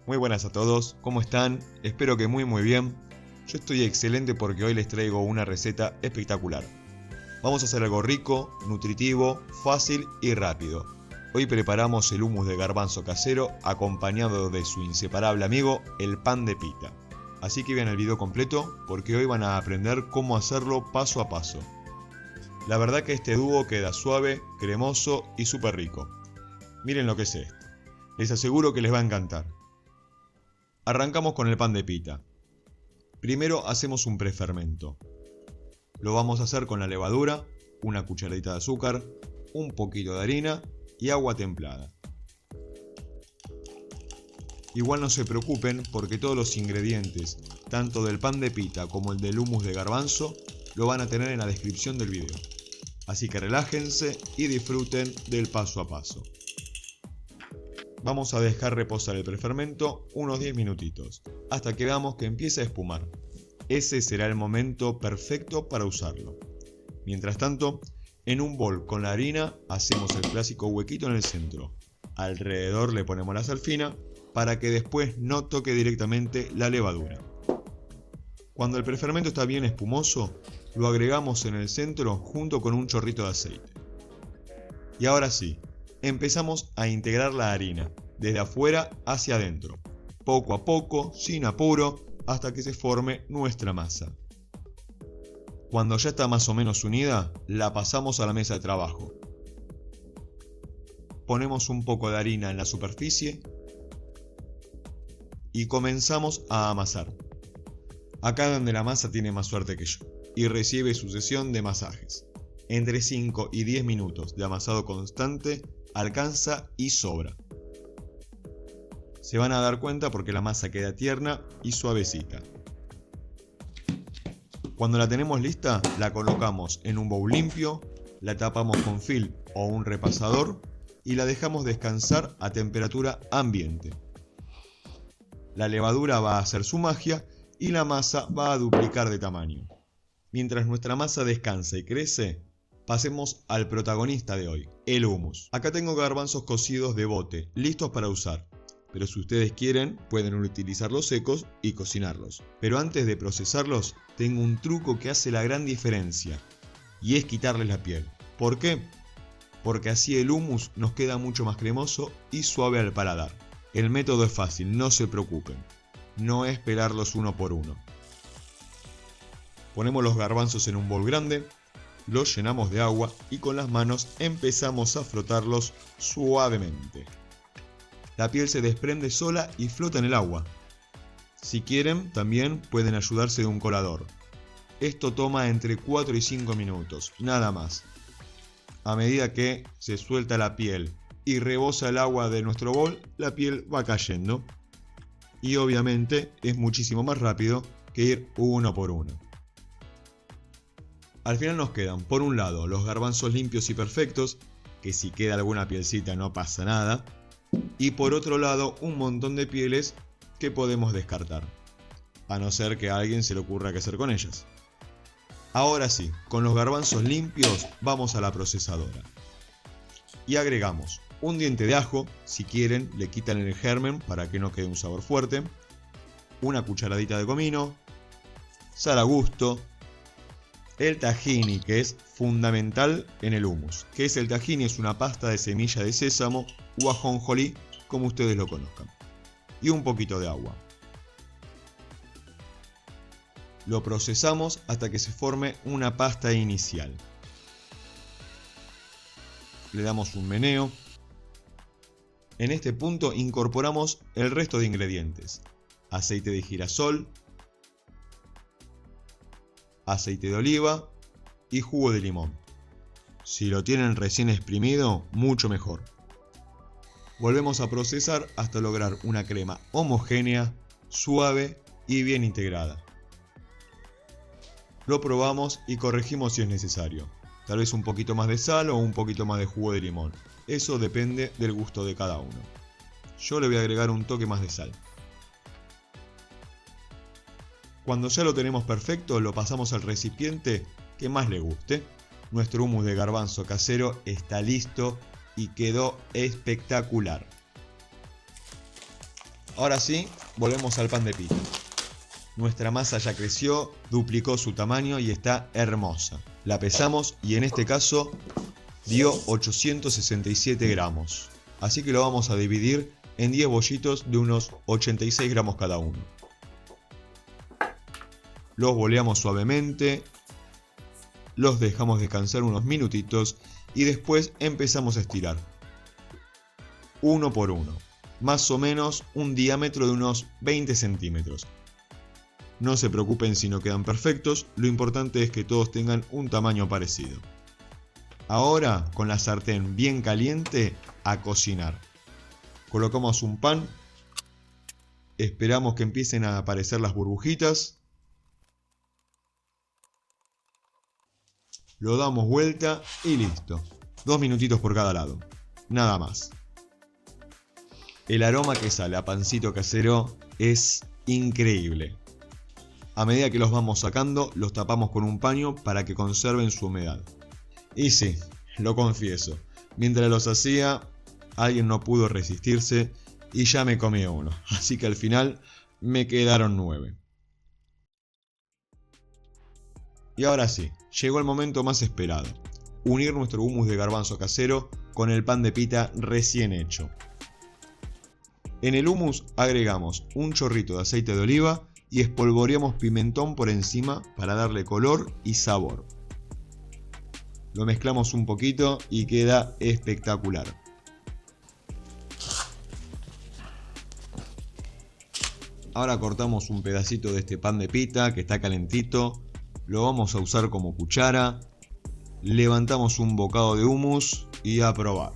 Muy buenas a todos, ¿cómo están? Espero que muy bien. Yo estoy excelente porque hoy les traigo una receta espectacular. Vamos a hacer algo rico, nutritivo, fácil y rápido. Hoy preparamos el hummus de garbanzo casero acompañado de su inseparable amigo, el pan de pita. Así que vean el video completo porque hoy van a aprender cómo hacerlo paso a paso. La verdad que este dúo queda suave, cremoso y súper rico. Miren lo que es esto. Les aseguro que les va a encantar. Arrancamos con el pan de pita. Primero hacemos un prefermento. Lo vamos a hacer con la levadura, una cucharadita de azúcar, un poquito de harina y agua templada. Igual no se preocupen porque todos los ingredientes, tanto del pan de pita como el del hummus de garbanzo, lo van a tener en la descripción del video. Así que relájense y disfruten del paso a paso. Vamos a dejar reposar el prefermento unos 10 minutitos, hasta que veamos que empieza a espumar. Ese será el momento perfecto para usarlo. Mientras tanto, en un bol con la harina hacemos el clásico huequito en el centro. Alrededor le ponemos la sal fina para que después no toque directamente la levadura. Cuando el prefermento está bien espumoso, lo agregamos en el centro junto con un chorrito de aceite. Y ahora sí, empezamos a integrar la harina, desde afuera hacia adentro, poco a poco, sin apuro, hasta que se forme nuestra masa. Cuando ya está más o menos unida, la pasamos a la mesa de trabajo. Ponemos un poco de harina en la superficie y comenzamos a amasar. Acá es donde la masa tiene más suerte que yo y recibe sucesión de masajes. Entre 5 y 10 minutos de amasado constante alcanza y sobra. Se van a dar cuenta porque la masa queda tierna y suavecita. Cuando la tenemos lista, la colocamos en un bowl limpio, la tapamos con film o un repasador y la dejamos descansar a temperatura ambiente. La levadura va a hacer su magia y la masa va a duplicar de tamaño. Mientras nuestra masa descansa y crece, pasemos al protagonista de hoy, el hummus. Acá tengo garbanzos cocidos de bote, listos para usar. Pero si ustedes quieren, pueden utilizarlos secos y cocinarlos. Pero antes de procesarlos, tengo un truco que hace la gran diferencia. Y es quitarles la piel. ¿Por qué? Porque así el hummus nos queda mucho más cremoso y suave al paladar. El método es fácil, no se preocupen. No es pelarlos uno por uno. Ponemos los garbanzos en un bol grande, los llenamos de agua y con las manos empezamos a frotarlos suavemente. La piel se desprende sola y flota en el agua. Si quieren, también pueden ayudarse de un colador. Esto toma entre 4 y 5 minutos, nada más. A medida que se suelta la piel y rebosa el agua de nuestro bol, la piel va cayendo. Y obviamente es muchísimo más rápido que ir uno por uno. Al final nos quedan, por un lado, los garbanzos limpios y perfectos, que si queda alguna pielcita no pasa nada. Y por otro lado, un montón de pieles que podemos descartar, a no ser que a alguien se le ocurra qué hacer con ellas. Ahora sí, con los garbanzos limpios vamos a la procesadora. Y agregamos un diente de ajo, si quieren le quitan el germen para que no quede un sabor fuerte, una cucharadita de comino, sal a gusto, el tahini, que es fundamental en el hummus. ¿Qué es el tahini? Es una pasta de semilla de sésamo o ajonjolí, como ustedes lo conozcan. Y un poquito de agua. Lo procesamos hasta que se forme una pasta inicial. Le damos un meneo. En este punto incorporamos el resto de ingredientes. Aceite de girasol, aceite de oliva y jugo de limón. Si lo tienen recién exprimido, mucho mejor. Volvemos a procesar hasta lograr una crema homogénea, suave y bien integrada. Lo probamos y corregimos si es necesario. Tal vez un poquito más de sal o un poquito más de jugo de limón. Eso depende del gusto de cada uno. Yo le voy a agregar un toque más de sal. Cuando ya lo tenemos perfecto, lo pasamos al recipiente que más le guste. Nuestro hummus de garbanzo casero está listo y quedó espectacular. Ahora sí, volvemos al pan de pita. Nuestra masa ya creció, duplicó su tamaño y está hermosa. La pesamos y en este caso dio 867 gramos. Así que lo vamos a dividir en 10 bollitos de unos 86 gramos cada uno. Los boleamos suavemente, los dejamos descansar unos minutitos y después empezamos a estirar. Uno por uno, más o menos un diámetro de unos 20 centímetros. No se preocupen si no quedan perfectos, lo importante es que todos tengan un tamaño parecido. Ahora, con la sartén bien caliente, a cocinar. Colocamos un pan, esperamos que empiecen a aparecer las burbujitas. Lo damos vuelta y listo. 2 minutitos por cada lado. Nada más. El aroma que sale a pancito casero es increíble. A medida que los vamos sacando, los tapamos con un paño para que conserven su humedad. Y sí, lo confieso, mientras los hacía, alguien no pudo resistirse y ya me comí uno. Así que al final me quedaron 9. Y ahora sí, llegó el momento más esperado. Unir nuestro hummus de garbanzo casero con el pan de pita recién hecho. En el hummus agregamos un chorrito de aceite de oliva y espolvoreamos pimentón por encima para darle color y sabor. Lo mezclamos un poquito y queda espectacular. Ahora cortamos un pedacito de este pan de pita que está calentito. Lo vamos a usar como cuchara. Levantamos un bocado de hummus y a probar.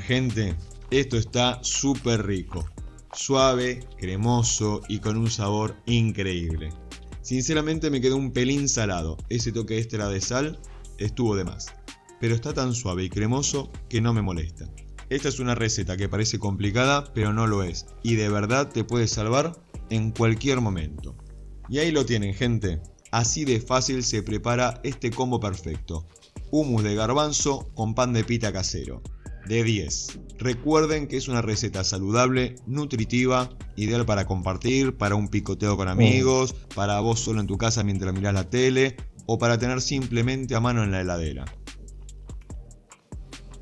Gente, esto está súper rico. Suave, cremoso y con un sabor increíble. Sinceramente me quedó un pelín salado. Ese toque extra de sal estuvo de más. Pero está tan suave y cremoso que no me molesta. Esta es una receta que parece complicada, pero no lo es. Y de verdad te puede salvar en cualquier momento. Y ahí lo tienen, gente. Así de fácil se prepara este combo perfecto. Hummus de garbanzo con pan de pita casero. De 10. Recuerden que es una receta saludable, nutritiva, ideal para compartir, para un picoteo con amigos, para vos solo en tu casa mientras mirás la tele o para tener simplemente a mano en la heladera.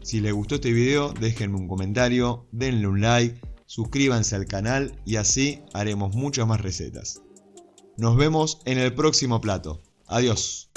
Si les gustó este video, déjenme un comentario, denle un like, suscríbanse al canal y así haremos muchas más recetas. Nos vemos en el próximo plato. Adiós.